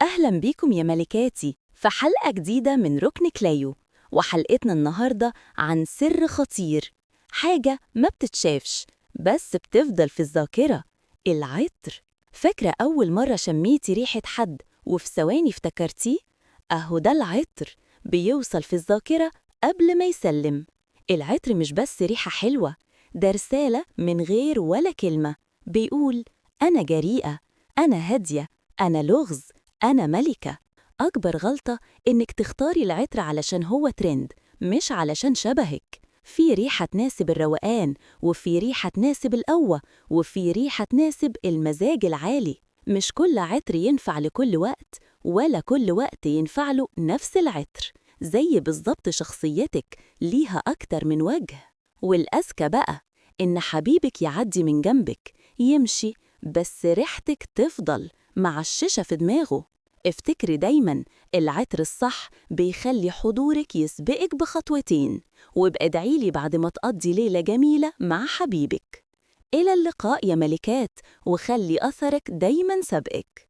أهلا بيكم يا ملكاتي في حلقة جديدة من ركن كليو. وحلقتنا النهاردة عن سر خطير، حاجة ما بتتشافش بس بتفضل في الذاكرة: العطر. فاكرة أول مرة شميتي ريحة حد وفي ثواني افتكرتيه؟ أهو ده العطر، بيوصل في الذاكرة قبل ما يسلم. العطر مش بس ريحة حلوة، ده رسالة من غير ولا كلمة، بيقول: أنا جريئة، أنا هادية، أنا لغز، أنا ملكة. أكبر غلطة إنك تختاري العطر علشان هو ترند، مش علشان شبهك. في ريحة تناسب الروقان، وفي ريحة تناسب القوة، وفي ريحة تناسب المزاج العالي. مش كل عطر ينفع لكل وقت، ولا كل وقت ينفع له نفس العطر. زي بالظبط شخصيتك ليها أكتر من وجه. والأذكى بقى إن حبيبك يعدي من جنبك، يمشي، بس ريحتك تفضل معششة في دماغه. افتكري دايماً، العطر الصح بيخلي حضورك يسبقك بخطوتين. وابقى ادعيلي بعد ما تقضي ليلة جميلة مع حبيبك. إلى اللقاء يا ملكات، وخلي أثرك دايماً سابقك.